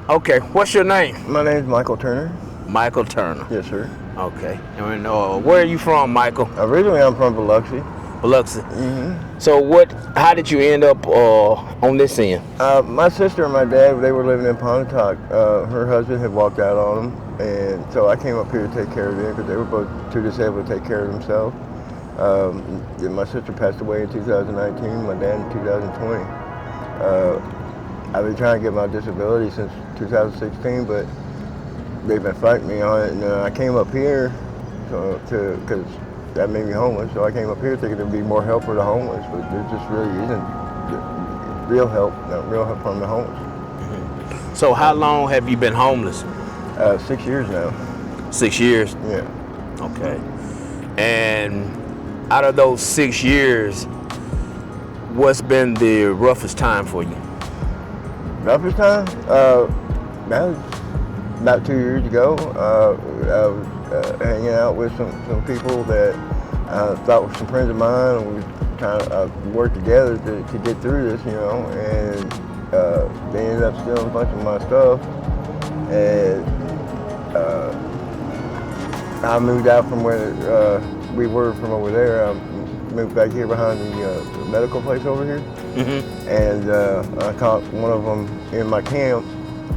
Okay, what's your name? My name's Michael Turner. Michael Turner. Yes, sir. Okay. And where are you from, Michael? Originally, I'm from Biloxi. Biloxi. Mm-hmm. So how did you end up on this end? My sister and my dad, they were living in Pontotoc. Her husband had walked out on them, and so I came up here to take care of them because they were both too disabled to take care of themselves. My sister passed away in 2019, my dad in 2020. I've been trying to get my disability since 2016, but they've been fighting me on it, and I came up here because that made me homeless. So I came up here thinking there'd be more help for the homeless, but there just really isn't real help from the homeless. So how long have you been homeless? 6 years now. 6 years? Yeah. Okay. And out of those 6 years, what's been the roughest time for you? Roughest time? That was about 2 years ago. I was hanging out with some people that I thought were some friends of mine, and we kind of worked together to get through this, and they ended up stealing a bunch of my stuff, and I moved out from where we were from over there. I moved back here behind the medical place over here, and I caught one of them in my camp,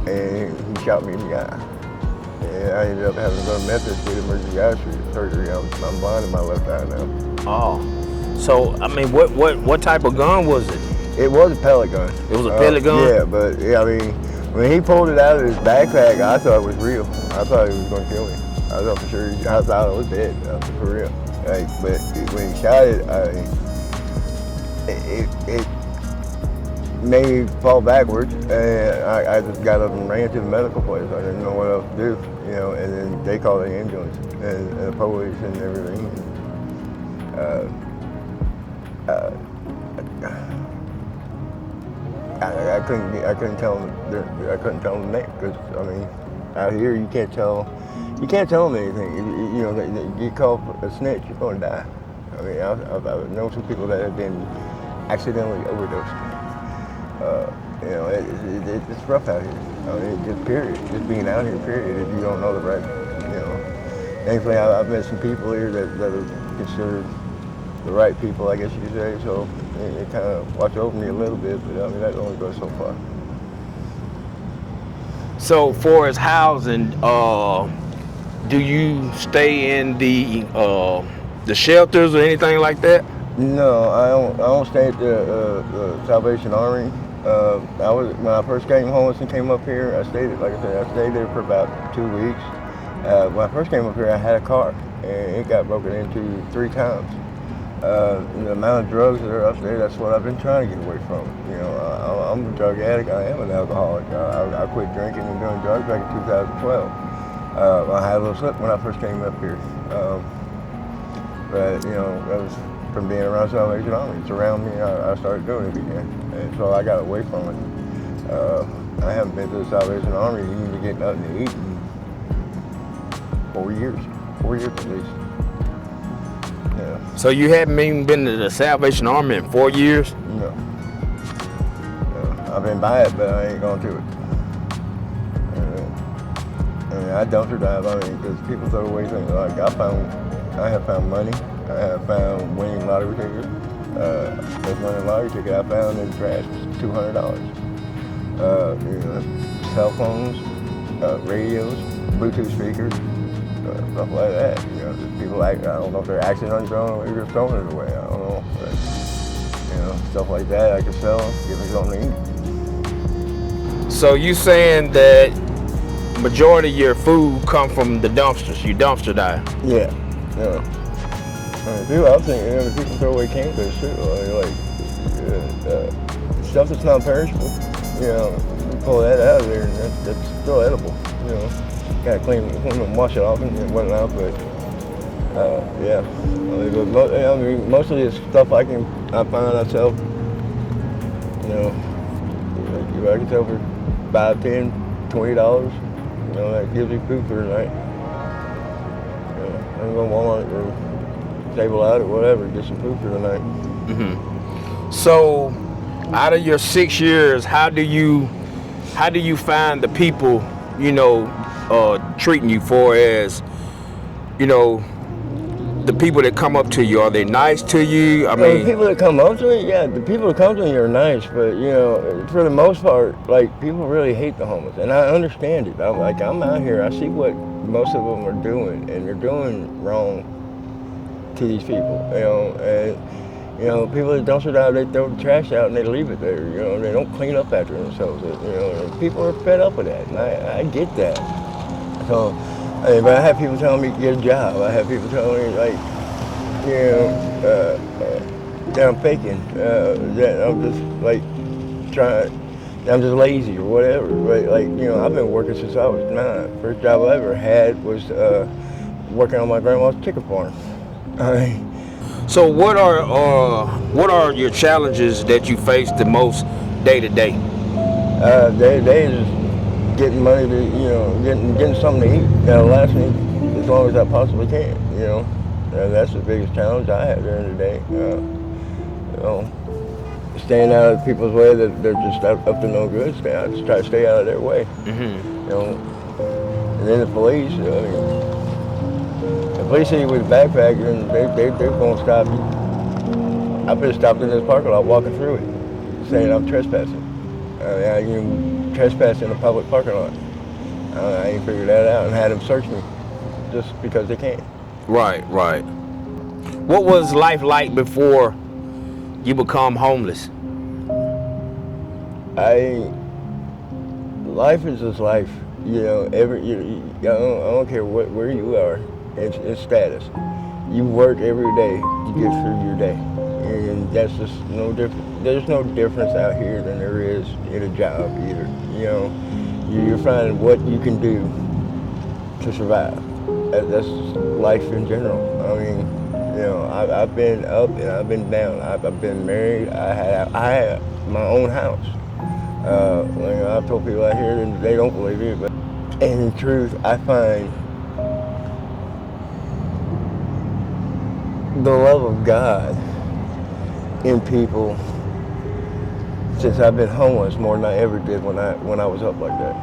and he shot me in the eye. And I ended up having to go to Memphis with emergency eye surgery. I'm blind in my left eye now. Oh, so I mean, what type of gun was it? It was a pellet gun. It was a pellet gun? Yeah, but I mean, when he pulled it out of his backpack, I thought it was real. I thought he was going to kill me. I thought for sure. I thought I was dead. For real. But when he shot it, it made me fall backwards, and I just got up and ran to the medical place. I didn't know what else to do, and then they called the ambulance and the police and everything. I couldn't tell them the name because I mean, out here you can't tell them anything. You get called a snitch, you're going to die. I mean, I've known some people that have been accidentally overdosed. It's rough out here. I mean, just period. Just being out here, period. If you don't know the right, Thankfully, I've met some people here that are considered the right people, I guess you could say. So it kind of watch over me a little bit, but I mean that only goes so far. So, for as housing, do you stay in the shelters or anything like that? No, I don't stay at the Salvation Army. When I first came homeless and came up here, I stayed there for about 2 weeks. When I first came up here, I had a car, and it got broken into 3 times. The amount of drugs that are up there, that's what I've been trying to get away from. I'm a drug addict. I am an alcoholic. I quit drinking and doing drugs back in 2012. I had a little slip when I first came up here. But, that was from being around Salvation Army. It's around me, I started doing it again. And so I got away from it. I haven't been to the Salvation Army even to get nothing to eat in 4 years. 4 years at least. Yeah. So you haven't even been to the Salvation Army in 4 years? No. I've been by it, but I ain't going to it. I mean, I dumpster dive. I mean, because people throw away things. Like I have found money. I have found winning lottery tickets. This winning lottery ticket I found in the trash was $200. Cell phones, radios, Bluetooth speakers, stuff like that. People I don't know if they're accidentally throwing it or they're throwing it away. I don't know. But, stuff like that I can sell, give me something to eat. So you saying that majority of your food come from the dumpsters? You dumpster dive? Yeah. I was thinking, people throw away canned goods too. Stuff that's not perishable. You pull that out of there, and that's still edible. Gotta clean them, wash it off and whatnot. But yeah, I mean, most of this stuff I find myself. I can sell for $5, $10, $20. That gives me food for the night. I can go to Walmart or Table Out or whatever, get some food for the night. Mm-hmm. So, out of your 6 years, how do you how do you find the people, treating you for as, you know, the people that come up to you? Are they nice to you? I The mean, people that come up to me, yeah, the people that come to me are nice, but for the most part, like people really hate the homeless, and I understand it. I'm out here, I see what most of them are doing, and they're doing wrong to these people, and people that don't survive, they throw the trash out and they leave it there. They don't clean up after themselves. And people are fed up with that, and I get that. So, but I have people telling me to get a job. I have people telling me like, that I'm faking, that I'm just like trying, that I'm just lazy or whatever. But I've been working since I was 9. First job I ever had was working on my grandma's chicken farm. so what are your challenges that you face the most day to day? They just getting money to, getting something to eat that'll last me as long as I possibly can, that's the biggest challenge I have during the day. Staying out of people's way that they're just up to no good. I just try to stay out of their way. And then the police, the police see you with a backpack and they're going to stop you. I've been stopped in this parking lot walking through it, saying I'm trespassing. You trespass in a public parking lot. I ain't figured that out and had them search me just because they can. Right. What was life like before you become homeless? Life is just life. I don't care where you are. It's status. You work every day to get through your day, and that's just no different. There's no difference out here than there is in a job either. You're finding what you can do to survive. That's just life in general. I've been up and I've been down. I've been married. I had my own house. I've told people out here and they don't believe it, but in truth, I find the love of God in people since I've been homeless more than I ever did when I was up like that.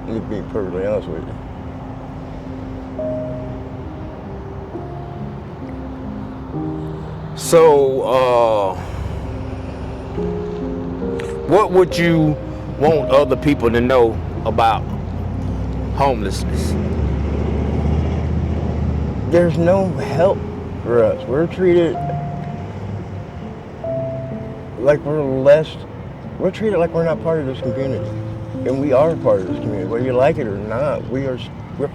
To be perfectly honest with you. So, what would you want other people to know about homelessness? There's no help for us. We're treated like we're treated like we're not part of this community. And we are part of this community. Whether you like it or not, we're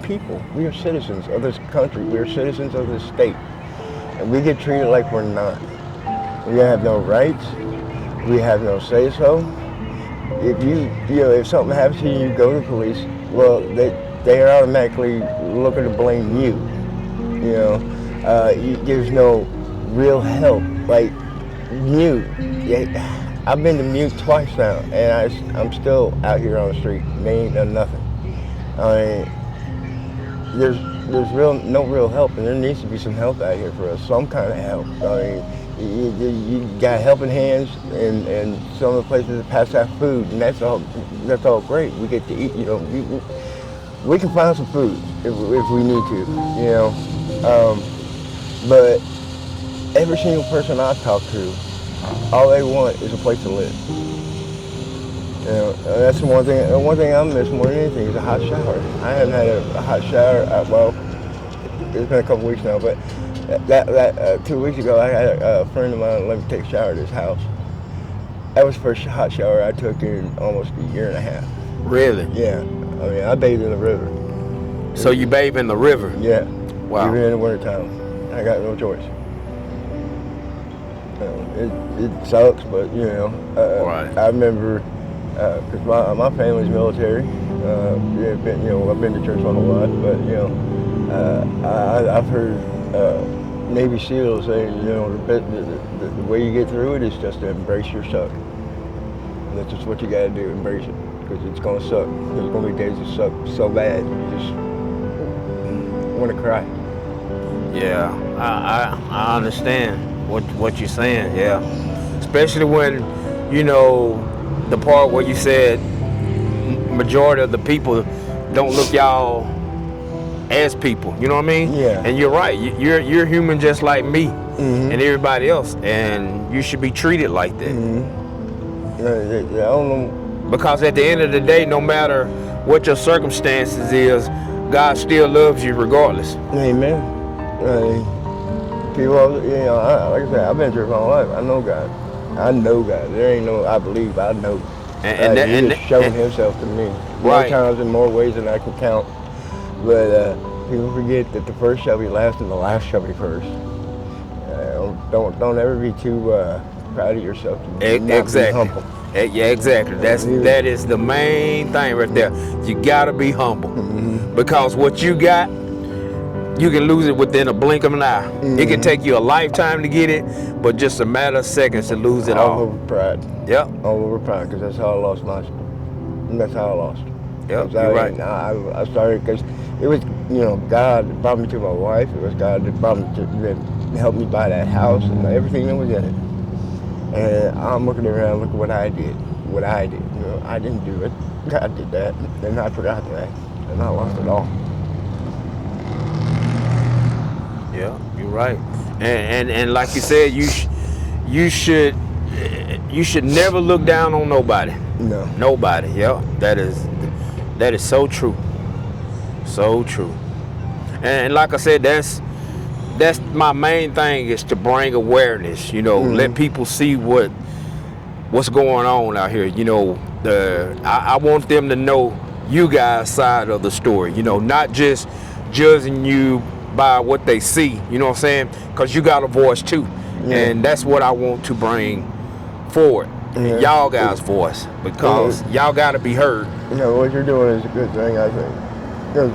people. We are citizens of this country. We are citizens of this state. And we get treated like we're not. We have no rights. We have no say-so. If something happens to you, you go to the police. Well, they are automatically looking to blame you. There's no real help. Like mute. I've been to mute twice now, and I'm still out here on the street. They ain't done nothing. There's no real help, and there needs to be some help out here for us. Some kind of help. You got helping hands, and some of the places that pass out food, and that's all great. We get to eat. We can find some food if we need to. But every single person I've talked to, all they want is a place to live. That's the one thing. The one thing I miss more than anything is a hot shower. I haven't had a hot shower. Well, it's been a couple weeks now, but that 2 weeks ago, I had a friend of mine let me take a shower at his house. That was the first hot shower I took in almost a year and a half. Really? Yeah. I bathed in the river. So you bathe in the river? Yeah. Wow. Even in the wintertime. I got no choice. It sucks, but Right. I remember because my family's military. I've been to church my whole life, but I've heard Navy SEALs say the way you get through it is just to embrace your suck. And that's just what you got to do, embrace it, because it's gonna suck. There's gonna be days that suck so bad you just want to cry. Yeah, I understand what you're saying. Yeah, especially when the part where you said majority of the people don't look y'all as people. You know what I mean? Yeah. And you're right. You're human just like me and everybody else, and you should be treated like that. Yeah, I don't know. Because at the end of the day, no matter what your circumstances is, God still loves you regardless. Amen. People, you know, like I said, I've been through my whole life. I know God. I know God. There ain't no I believe. I know. He has shown Himself to me more times in more ways than I can count. But people forget that the first shall be last and the last shall be first. Don't ever be too proud of yourself. Exactly. Be humble. Yeah, exactly. That is the main thing right there. You gotta be humble, because what you got, you can lose it within a blink of an eye. It can take you a lifetime to get it, but just a matter of seconds to lose it all. All over pride. Yep. All over pride, because that's how I lost my. That's how I lost. Yep. You're right. I started because it was, you know, God that brought me to my wife. It was God that brought me that helped me buy that house and everything that was in it. And I'm looking around, look at what I did. You know, I didn't do it. God did that, and I forgot that, and I lost it all. Yeah, you're right. And like you said, you should never look down on nobody. No. Nobody. Yeah. That is so true. So true. And like I said, that's my main thing, is to bring awareness, you know, let people see what's going on out here. You know, I want them to know you guys' side of the story, you know, not just judging you by what they see, you know what I'm saying? Because you got a voice too. Yeah. And that's what I want to bring forward. Yeah. Y'all guys' voice, because y'all got to be heard. You know, what you're doing is a good thing, I think. Because,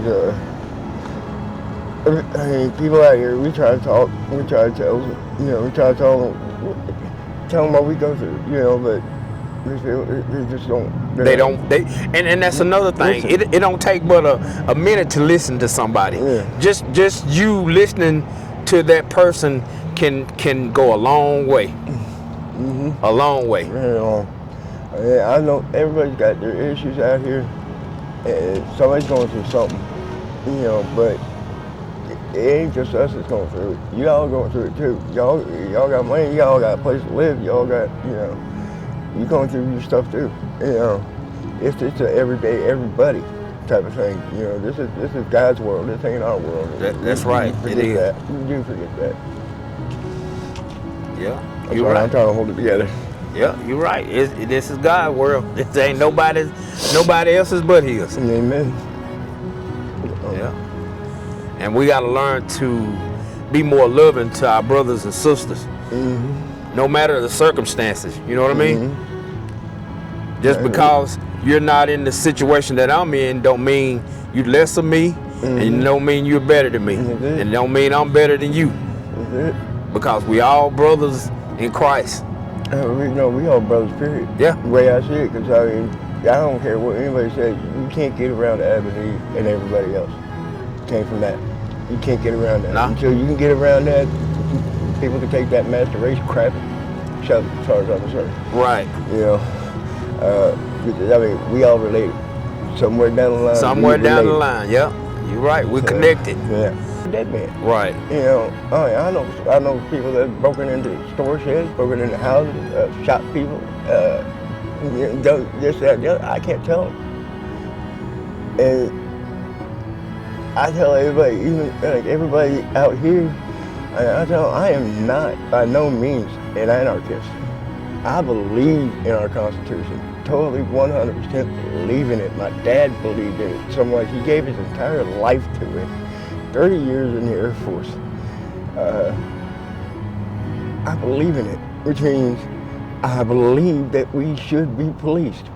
I mean, people out here, we try to talk, we try to tell them what we go through, you know, but they just don't. And that's another thing. It don't take but a minute to listen to somebody. Yeah. Just you listening to that person can go a long way. A long way. I know everybody's got their issues out here, and somebody's going through something, you know, but it ain't just us that's going through it. Y'all going through it too. Y'all got money, y'all got a place to live, y'all got, you know, you going through your stuff too. You know, it's an everyday, everybody type of thing. You know, this is God's world. This ain't our world. That's right. It is. That. You do forget that. Yeah, you're right. I'm trying to hold it together. Yeah, you're right. This is God's world. This ain't nobody else's but His. Amen. Yeah. And we got to learn to be more loving to our brothers and sisters, no matter the circumstances. You know what I mean? Just because you're not in the situation that I'm in, don't mean you less of me, and it don't mean you're better than me, and it don't mean I'm better than you. Because we all brothers in Christ. We all brothers, period. Yeah. The way I see it, because I mean, I don't care what anybody says, you can't get around Adam and Eve and everybody else. Came from that. You can't get around that. Until you can get around that, people can take that masturbation crap and shove it as far as I'm concerned. Right. You know, because, I mean, we all related. Somewhere down the line. Somewhere down the line, yeah. You're right. We're connected. Yeah. Dead man. Right. You know, I know people that have broken into store sheds, broken into houses, shot people, this, that, the other. I can't tell them. And I tell everybody, even like everybody out here, I tell them, I am not by no means an anarchist. I believe in our Constitution. Totally 100% believe in it. My dad believed in it so much. He gave his entire life to it. 30 years in the Air Force. I believe in it, which means I believe that we should be policed.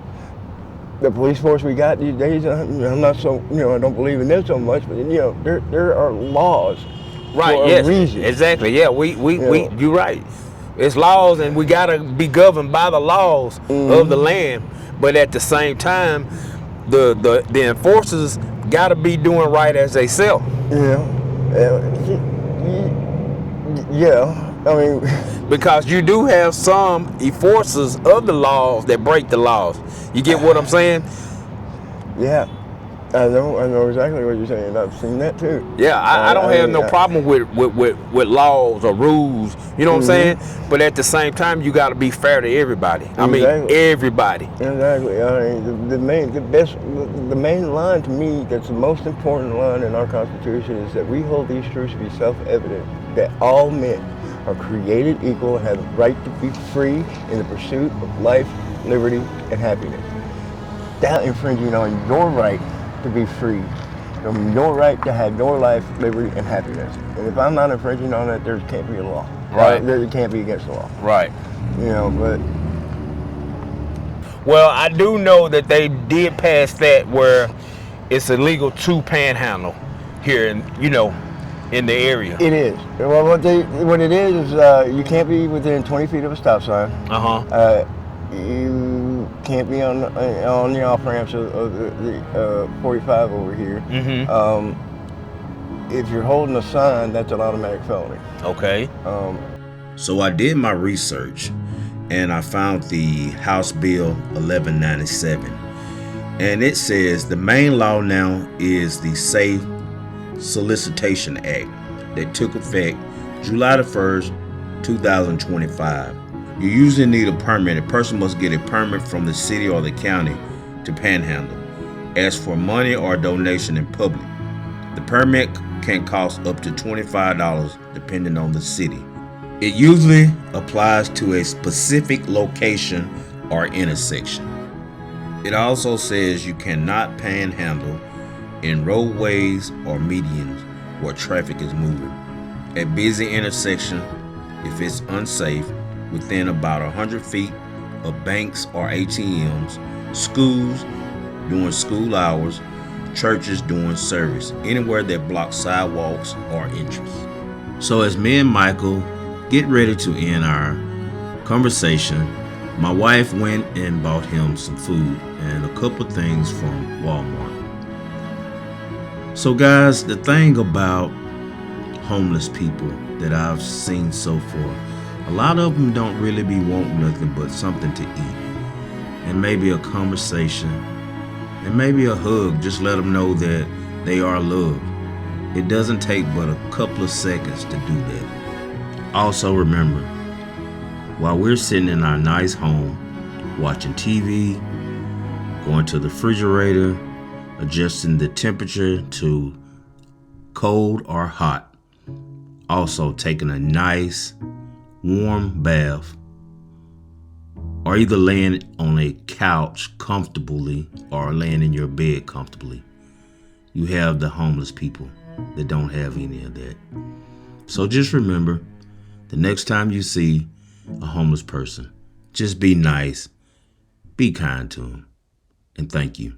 The police force we got these days, I'm not so, you know, I don't believe in them so much, but you know, there are laws for a reason. Exactly. Yeah, you're right. It's laws, and we gotta be governed by the laws of the land. But at the same time, the enforcers gotta be doing right as they sell. Yeah. I mean, because you do have some enforcers of the laws that break the laws. You get what I'm saying? Yeah, I know exactly what you're saying. I've seen that too. Yeah, I don't have no I- problem with laws or rules. You know what I'm saying? But at the same time, you got to be fair to everybody. I mean, Exactly. everybody. Exactly. I mean, the main line to me that's the most important line in our Constitution is that we hold these truths to be self-evident, that all men are created equal and have the right to be free in the pursuit of life, liberty, and happiness. Without infringing on your right to be free, on your right to have your life, liberty, and happiness. And if I'm not infringing on that, there can't be a law. Right. There can't be against the law. Right. You know, but Well, I do know that they did pass that where it's illegal to panhandle here, in the area. it is. Well, what it is you can't be within 20 feet of a stop sign. You can't be on the off ramps of the 45 over here. If you're holding a sign, that's an automatic felony. Okay. So I did my research and I found the House Bill 1197. And it says the main law now is the Safe Solicitation Act that took effect July the 1st, 2025. You usually need a permit. A person must get a permit from the city or the county to panhandle. Ask for money or donation in public. The permit can cost up to $25 depending on the city. It usually applies to a specific location or intersection. It also says you cannot panhandle in roadways or medians where traffic is moving. At busy intersection, if it's unsafe, within about 100 feet of banks or ATMs, schools during school hours, churches during service, anywhere that blocks sidewalks or entries. So as me and Michael get ready to end our conversation, my wife went and bought him some food and a couple of things from Walmart. So guys, the thing about homeless people that I've seen so far, a lot of them don't really be wanting nothing but something to eat and maybe a conversation and maybe a hug. Just let them know that they are loved. It doesn't take but a couple of seconds to do that. Also remember, while we're sitting in our nice home, watching TV, going to the refrigerator, adjusting the temperature to cold or hot, also taking a nice warm bath, or either laying on a couch comfortably or laying in your bed comfortably. You have the homeless people that don't have any of that. So just remember, the next time you see a homeless person, just be nice, be kind to them, and thank you.